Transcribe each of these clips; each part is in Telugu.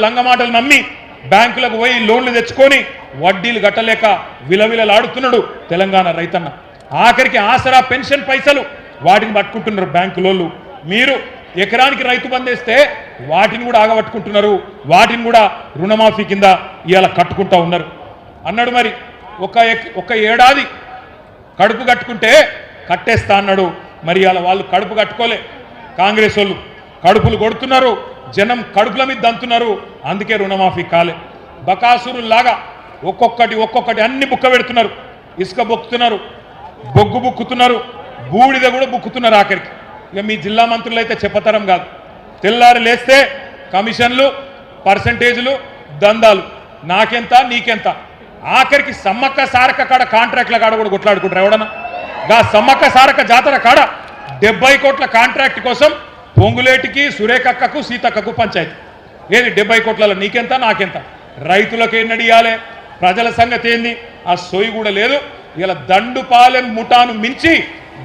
లంగమాటలు నమ్మి బ్యాంకులకు పోయి లోన్లు తెచ్చుకొని వడ్డీలు గట్టలేక విలవిలలాడుతున్నాడు తెలంగాణ రైతన్న. ఆఖరికి ఆసరా పెన్షన్ పైసలు వాటిని పట్టుకుంటున్నారు బ్యాంకులోళ్ళు. మీరు ఎకరానికి రైతు బందేస్తే వాటిని కూడా ఆగబట్టుకుంటున్నారు, వాటిని కూడా రుణమాఫీ కింద ఇవాళ కట్టుకుంటా ఉన్నారు అన్నాడు. మరి ఒక ఏడాది కడుపు కట్టుకుంటే కట్టేస్తా అన్నాడు. మరి ఇవాళ వాళ్ళు కడుపు కట్టుకోలే, కాంగ్రెస్ వాళ్ళు కడుపులు కొడుతున్నారు, జనం కడుపుల మీద దంతున్నారు, అందుకే రుణమాఫీ కాలే. బకాసురులాగా ఒక్కొక్కటి అన్ని బుక్క పెడుతున్నారు. ఇసుక బొక్కుతున్నారు, బొగ్గు బుక్కుతున్నారు, బూడిద కూడా బుక్కుతున్నారు. ఆఖరికి ఇక మీ జిల్లా మంత్రులు అయితే చెప్పతరం కాదు. తెల్లారి లేస్తే కమిషన్లు, పర్సంటేజీలు, దందాలు, నాకెంత నీకెంత. ఆఖరికి సమ్మక్క సారక కాడ కాంట్రాక్ట్ల కాడ కూడా కొట్లాడుకుంటారు. ఎవడన్నా గా సమ్మక్క సారక జాతర కాడ 70 కోట్ల కాంట్రాక్ట్ కోసం పొంగులేటికి, సురేఖక్కకు, సీతక్కకు పంచాయతీ. ఏది 70 కోట్లలో నీకెంత నాకెంత, రైతులకు ఎన్నడియాలే, ప్రజల సంగతి ఏంది, ఆ సోయి కూడా లేదు. ఇలా దండుపాలెం ముఠాను మించి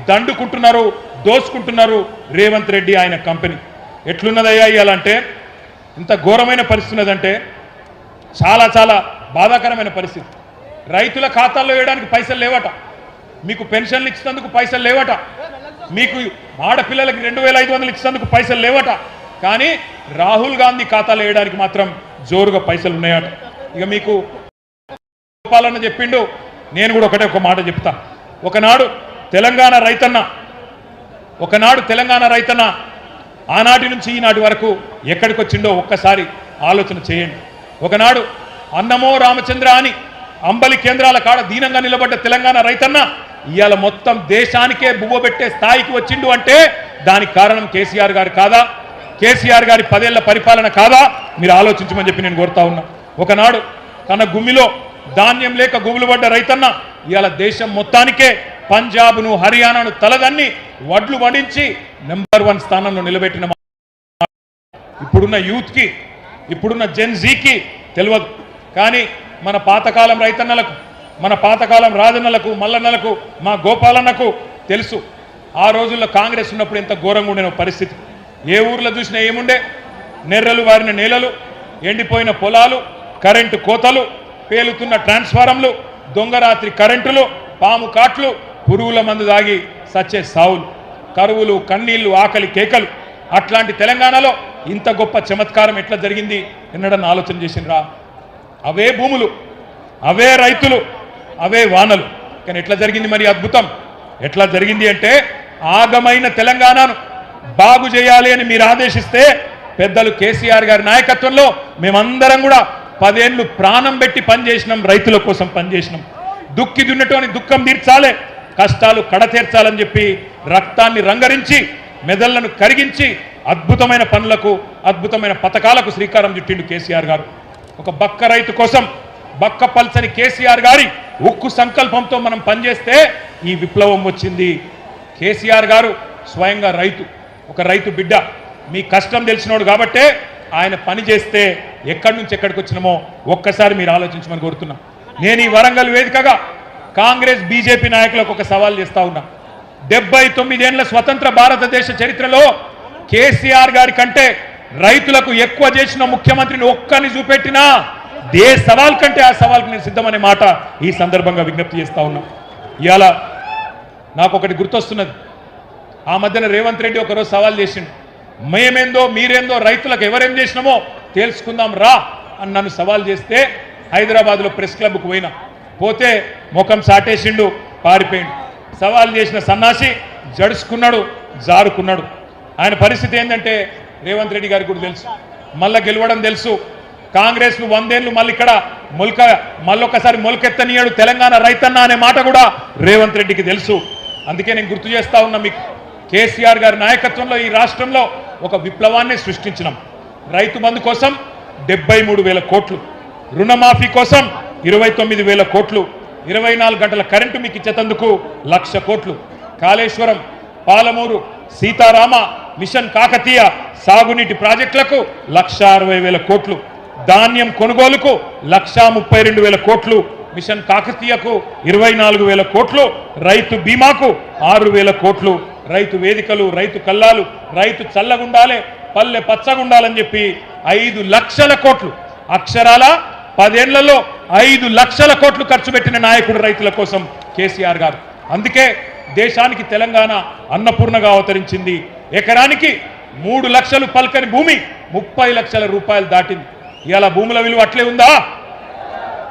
దండుకుంటున్నారు, దోసుకుంటున్నారు రేవంత్ రెడ్డి ఆయన కంపెనీ. ఎట్లున్నదయ్యా ఇయాలంటే, ఇంత ఘోరమైన పరిస్థితి ఉన్నదంటే చాలా చాలా బాధాకరమైన పరిస్థితి. రైతుల ఖాతాల్లో వేయడానికి పైసలు లేవట, మీకు పెన్షన్లు ఇచ్చినందుకు పైసలు లేవట, మీకు ఆడపిల్లలకి 2500 ఇచ్చినందుకు పైసలు లేవట, కానీ రాహుల్ గాంధీ ఖాతాలో వేయడానికి మాత్రం జోరుగా పైసలు ఉన్నాయట. ఇక మీకు చెప్పాలని చెప్పిండు, నేను కూడా ఒక మాట చెప్తా. ఒకనాడు తెలంగాణ రైతన్న ఆనాటి నుంచి ఈనాటి వరకు ఎక్కడికి వచ్చిండో ఒక్కసారి ఆలోచన చేయండి. ఒకనాడు అన్నమో రామచంద్ర అని అంబలి కేంద్రాల కాడ దీనంగా నిలబడ్డ తెలంగాణ రైతన్న ఇవాళ మొత్తం దేశానికే బువ్వ పెట్టే స్థాయికి వచ్చిండు అంటే దానికి కారణం కేసీఆర్ గారు కాదా? కేసీఆర్ గారి 10 ఏళ్ల పరిపాలన కాదా? మీరు ఆలోచించమని చెప్పి నేను కోరుతా ఉన్నా. ఒకనాడు తన గుమ్మిలో ధాన్యం లేక గుబులు పడ్డ రైతన్న ఇవాళ దేశం మొత్తానికే పంజాబ్ను, హర్యానాను తలదన్ని వడ్లు పండించి నెంబర్ 1 స్థానంలో నిలబెట్టిన ఇప్పుడున్న యూత్కి, ఇప్పుడున్న జెన్ జీకి తెలియదు. కానీ మన పాతకాలం రైతన్నలకు, మన పాతకాలం రాజన్నలకు, మల్లన్నలకు, మా గోపాలన్నకు తెలుసు. ఆ రోజుల్లో కాంగ్రెస్ ఉన్నప్పుడు ఎంత ఘోరంగా ఉండిన పరిస్థితి. ఏ ఊర్లో చూసినా ఏముండే, నెర్రలు వారిన నేలలు, ఎండిపోయిన పొలాలు, కరెంటు కోతలు, పేలుతున్న ట్రాన్స్ఫారంలు, దొంగరాత్రి కరెంటులు, పాము కాట్లు, పురుగుల మందు దాగి సచ్చే సావులు, కరువులు, కన్నీళ్లు, ఆకలి కేకలు. అట్లాంటి తెలంగాణలో ఇంత గొప్ప చమత్కారం ఎట్లా జరిగింది ఎన్నడన్నా ఆలోచన చేసినరా? అవే భూములు, అవే రైతులు, అవే వానలు, కానీ ఎట్లా జరిగింది మరి అద్భుతం? ఎట్లా జరిగింది అంటే, ఆగమైన తెలంగాణను బాగు చేయాలి అని మీరు ఆదేశిస్తే పెద్దలు కేసీఆర్ గారి నాయకత్వంలో మేమందరం కూడా 10 ఏళ్ళు ప్రాణం పెట్టి పనిచేసినాం, రైతుల కోసం పనిచేసినాం. దుక్కి దున్నటోని దుఃఖం తీర్చాలే, కష్టాలు కడతీర్చాలని చెప్పి రక్తాన్ని రంగరించి, మెదళ్లను కరిగించి అద్భుతమైన పనులకు, అద్భుతమైన పథకాలకు శ్రీకారం చుట్టిండు కేసీఆర్ గారు. ఒక బక్క రైతు కోసం బక్క పల్సని కేసీఆర్ గారి ఉక్కు సంకల్పంతో మనం పనిచేస్తే ఈ విప్లవం వచ్చింది. కేసీఆర్ గారు స్వయంగా రైతు, ఒక రైతు బిడ్డ, మీ కష్టం తెలిసినోడు కాబట్టే ఆయన పని చేస్తే ఎక్కడి నుంచి ఎక్కడికి వచ్చినామో ఒక్కసారి మీరు ఆలోచించమని కోరుతున్నా. నేను ఈ వరంగల్ వేదికగా కాంగ్రెస్, బీజేపీ నాయకులకు ఒక సవాల్ చేస్తా ఉన్నా. 79 ఏళ్ల స్వతంత్ర భారతదేశ చరిత్రలో కేసీఆర్ గారి కంటే రైతులకు ఎక్కువ చేసిన ముఖ్యమంత్రిని ఒక్కరిని చూపెట్టినా ఏ సవాల్ కంటే ఆ సవాల్కి నేను సిద్ధమనే మాట ఈ సందర్భంగా విజ్ఞప్తి చేస్తా ఉన్నా. ఇవాళ నాకు ఒకటి గుర్తొస్తున్నది. ఆ మధ్యన రేవంత్ రెడ్డి ఒకరోజు సవాల్ చేసిండు, మేమేందో మీరేందో రైతులకు ఎవరేం చేసినామో తెలుసుకుందాం రా అని నన్ను సవాల్ చేస్తే హైదరాబాద్లో ప్రెస్ క్లబ్కు పోతే ముఖం సాటేసిండు, పారిపోయిండు. సవాల్ చేసిన సన్నాసి జడుచుకున్నాడు, జారుకున్నాడు. ఆయన పరిస్థితి ఏంటంటే రేవంత్ రెడ్డి గారికి కూడా తెలుసు, మళ్ళా గెలవడం తెలుసు. కాంగ్రెస్ను 100 ఏళ్ళు మళ్ళీ ఇక్కడ మళ్ళొక్కసారి మొలకెత్తనీయడు తెలంగాణ రైతన్న అనే మాట కూడా రేవంత్ రెడ్డికి తెలుసు. అందుకే నేను గుర్తు చేస్తా ఉన్నా మీకు, కేసీఆర్ గారి నాయకత్వంలో ఈ రాష్ట్రంలో ఒక విప్లవాన్ని సృష్టించినాం. రైతు బంధు కోసం 73,000 కోట్లు, రుణమాఫీ కోసం 29,000 కోట్లు, 24 గంటల కరెంటు మీకు ఇచ్చేందుకు 1,00,000 కోట్లు, కాళేశ్వరం, పాలమూరు, సీతారామ, మిషన్ కాకతీయ సాగునీటి ప్రాజెక్టులకు 1,60,000 కోట్లు, ధాన్యం కొనుగోలుకు 1,32,000 కోట్లు, మిషన్ కాకతీయకు 24,000 కోట్లు, రైతు బీమాకు 6,000 కోట్లు, రైతు వేదికలు, రైతు కల్లాలు, రైతు చల్లగుండాలే, పల్లె పచ్చగా ఉండాలని చెప్పి 5 లక్షల కోట్లు అక్షరాల 10 ఏళ్లలో 5 లక్షల కోట్లు ఖర్చు పెట్టిన నాయకుడు రైతుల కోసం కేసీఆర్ గారు. అందుకే దేశానికి తెలంగాణ అన్నపూర్ణగా అవతరించింది. ఎకరానికి 3 లక్షలు పల్కని భూమి 30 లక్షల రూపాయలు దాటింది. ఇవాళ భూముల విలువ అట్లే ఉందా?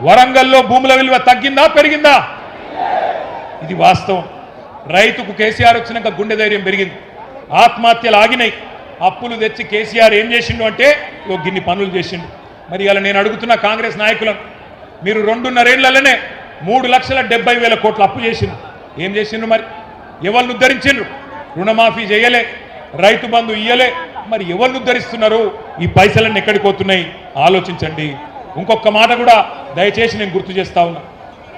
వరంగల్లో భూముల విలువ తగ్గిందా పెరిగిందా? ఇది వాస్తవం. రైతుకు కేసీఆర్ వచ్చినాక గుండె ధైర్యం పెరిగింది. ఆత్మహత్యలు ఆగినాయి. అప్పులు తెచ్చి కేసీఆర్ ఏం చేసిండు అంటే గిన్ని పనులు చేసిండు. మరి ఇలా నేను అడుగుతున్న కాంగ్రెస్ నాయకులను, మీరు 2.5 ఏళ్లలోనే 3,70,000 కోట్ల అప్పు చేసిండు. ఏం చేసిండ్రు? మరి ఎవరిని ఉద్ధరించిండ్రు? రుణమాఫీ చేయలే, రైతు బంధు ఇయ్యలే. మరి ఎవరిని ఉద్ధరిస్తున్నారు? ఈ పైసలన్నీ ఎక్కడికి పోతున్నాయి ఆలోచించండి. ఇంకొక మాట కూడా దయచేసి నేను గుర్తు చేస్తా ఉన్నా.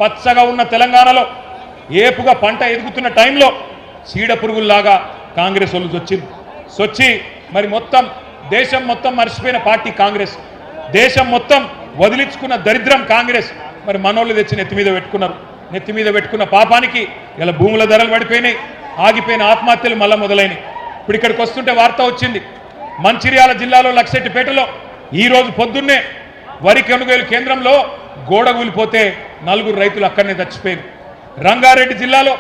పచ్చగా ఉన్న తెలంగాణలో ఏపుగా పంట ఎదుగుతున్న టైంలో చీడ పురుగుల్లాగా కాంగ్రెస్ వాళ్ళు సొచ్చి మరి మొత్తం దేశం మొత్తం మర్చిపోయిన పార్టీ కాంగ్రెస్. దేశం మొత్తం వదిలించుకున్న దరిద్రం కాంగ్రెస్. మరి మనోళ్ళు తెచ్చి నెత్తి మీద పెట్టుకున్నారు. నెత్తి మీద పెట్టుకున్న పాపానికి ఇలా భూముల ధరలు పడిపోయినాయి, ఆగిపోయిన ఆత్మహత్యలు మళ్ళా మొదలైనవి. ఇప్పుడు ఇక్కడికి వస్తుంటే వార్త వచ్చింది, మంచిర్యాల జిల్లాలో లక్షెట్టిపేటలో ఈరోజు పొద్దున్నే వరి కొనుగోలు కేంద్రంలో గోడ కూలిపోతే 4 రైతులు అక్కడనే చచ్చిపోయారు. రంగారెడ్డి జిల్లాలో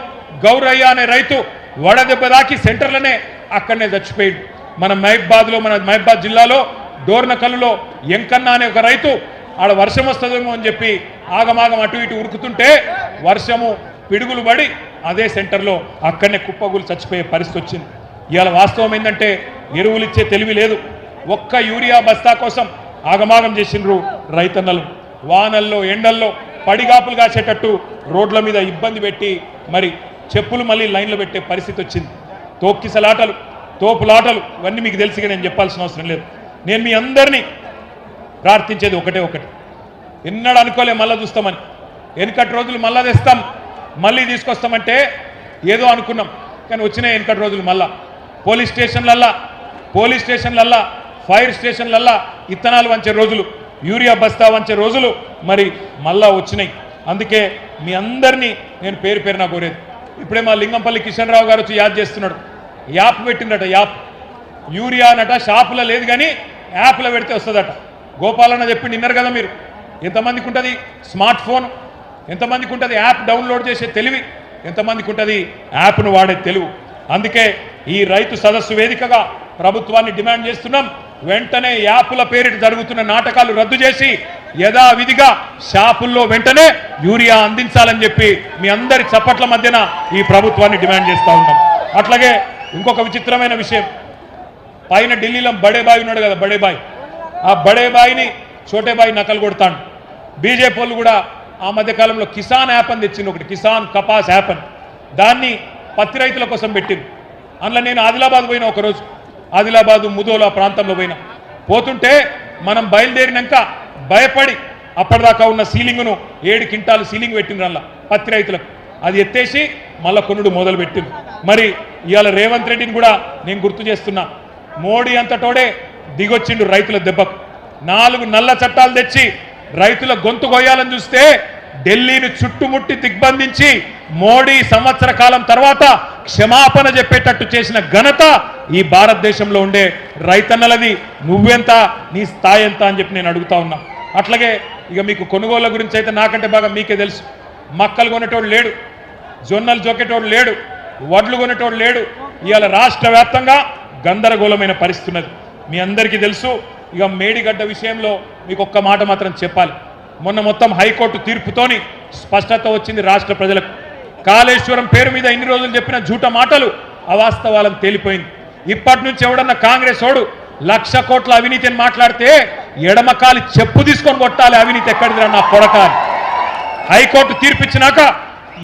గౌరయ్య అనే రైతు వడదెబ్బ దాకి సెంటర్లనే అక్కడనే చచ్చిపోయాడు. మన మహబాద్ జిల్లాలో డోర్నకల్లులో ఎంకన్న అనే ఒక రైతు ఆడ వర్షం వస్తుందేమో అని చెప్పి ఆగమాగం అటు ఇటు ఉరుకుతుంటే వర్షము పిడుగులు పడి అదే సెంటర్లో అక్కడనే కుప్పగూలు చచ్చిపోయే పరిస్థితి వచ్చింది. ఇవాళ వాస్తవం ఏంటంటే ఎరువులు ఇచ్చే తెలివి లేదు. ఒక్క యూరియా బస్తా కోసం ఆగమాగం చేసిండ్రు రైతన్నలు. వానల్లో ఎండల్లో పడిగాపులు కాసేటట్టు రోడ్ల మీద ఇబ్బంది పెట్టి మరి చెప్పులు మళ్ళీ లైన్లో పెట్టే పరిస్థితి వచ్చింది. తోక్కిసలాటలు, తోపులాటలు ఇవన్నీ మీకు తెలిసిగా నేను చెప్పాల్సిన అవసరం లేదు. నేను మీ అందరినీ ప్రార్థించేది ఒకటే, ఎన్నడూ అనుకోలే మళ్ళా చూస్తామని. వెనుకటి రోజులు మళ్ళా తెస్తాం, మళ్ళీ తీసుకొస్తామంటే ఏదో అనుకున్నాం. కానీ వచ్చినాయి వెనుకటి రోజులు మళ్ళా. పోలీస్ స్టేషన్లల్లా ఫైర్ స్టేషన్లల్లా ఇత్తనాలు వంచే రోజులు, యూరియా బస్తా వంచే రోజులు మరి మళ్ళా వచ్చినాయి. అందుకే మీ అందరినీ నేను పేరు పేరున కోరేది. ఇప్పుడే మా లింగంపల్లి కిషన్ రావు గారు వచ్చి యాద్ చేస్తున్నాడు. యాప్ పెట్టిందట. యాప్ యూరియా అనట షాపులో లేదు కానీ యాప్లో పెడితే వస్తుందట. గోపాలన్న చెప్పి విన్నారు కదా మీరు. ఎంతమందికి ఉంటుంది స్మార్ట్ ఫోన్, ఎంతమందికి ఉంటుంది యాప్ డౌన్లోడ్ చేసే తెలివి, ఎంతమందికి ఉంటుంది యాప్ను వాడే తెలివి. అందుకే ఈ రైతు సదస్సు వేదికగా ప్రభుత్వాన్ని డిమాండ్ చేస్తున్నాం. వెంటనే యాప్ల పేరిట జరుగుతున్న నాటకాలు రద్దు చేసి యథావిధిగా షాపుల్లో వెంటనే యూరియా అందించాలని చెప్పి మీ అందరి చప్పట్ల మధ్యన ఈ ప్రభుత్వాన్ని డిమాండ్ చేస్తూ ఉన్నాం. అట్లాగే ఇంకొక విచిత్రమైన విషయం, పైన ఢిల్లీలో బడేబాయి ఉన్నాడు కదా, బడేబాయి, ఆ బడేబాయిని చోటేబాయి నకలు కొడతాడు. బీజేపీ వాళ్ళు కూడా ఆ మధ్యకాలంలో కిసాన్ యాప్ అని తెచ్చింది ఒకటి, కిసాన్ కపాస్ యాప్ అని. దాన్ని పత్తి రైతుల కోసం పెట్టింది. అందులో నేను ఆదిలాబాద్ పోయినా ఒకరోజు, ఆదిలాబాదు ముదోలా ప్రాంతంలో పోతుంటే మనం బయలుదేరినాక భయపడి అప్పటిదాకా ఉన్న సీలింగ్ను 7 క్వింటాలు సీలింగ్ పెట్టిండ్రు అందులో పత్తి రైతులకు. అది ఎత్తేసి మళ్ళా కొనుడు మొదలు పెట్టింది. మరి ఇవాళ రేవంత్ రెడ్డిని కూడా నేను గుర్తు చేస్తున్నా. మోడీ అంతటోడే దిగొచ్చిండు రైతుల దెబ్బకు. 4 నల్ల చట్టాలు తెచ్చి రైతుల గొంతు కొయ్యాలని చూస్తే ఢిల్లీని చుట్టుముట్టి దిగ్బంధించి మోడీ సంవత్సర కాలం తర్వాత క్షమాపణ చెప్పేటట్టు చేసిన ఘనత ఈ భారతదేశంలో ఉండే రైతన్నలది. నువ్వెంత, నీ స్థాయి ఎంత అని చెప్పి నేను అడుగుతా ఉన్నా. అట్లాగే ఇక మీకు కొనుగోళ్ల గురించి అయితే నాకంటే బాగా మీకే తెలుసు. మక్కలు కొనేటోడు లేడు, జొన్నలు జొక్కేటోడు లేడు, వడ్లు కొనేటోడు లేడు. ఇవాళ రాష్ట్ర వ్యాప్తంగా గందరగోళమైన పరిస్థితి ఉన్నది. మీ అందరికీ తెలుసు. ఇక మేడిగడ్డ విషయంలో మీకు ఒక్క మాట మాత్రం చెప్పాలి. మొన్న మొత్తం హైకోర్టు తీర్పుతోని స్పష్టత వచ్చింది రాష్ట్ర ప్రజలకు. కాళేశ్వరం పేరు మీద ఇన్ని రోజులు చెప్పిన జూట మాటలు అవాస్తవాలను తేలిపోయింది. ఇప్పటి నుంచి ఎవడన్నా కాంగ్రెస్ ఓడు 1,00,000 కోట్ల అవినీతి అని మాట్లాడితే ఎడమకాలి చెప్పు తీసుకొని కొట్టాలి. అవినీతి ఎక్కడిదిరా నా కొడకాలి. హైకోర్టు తీర్పిచ్చినాక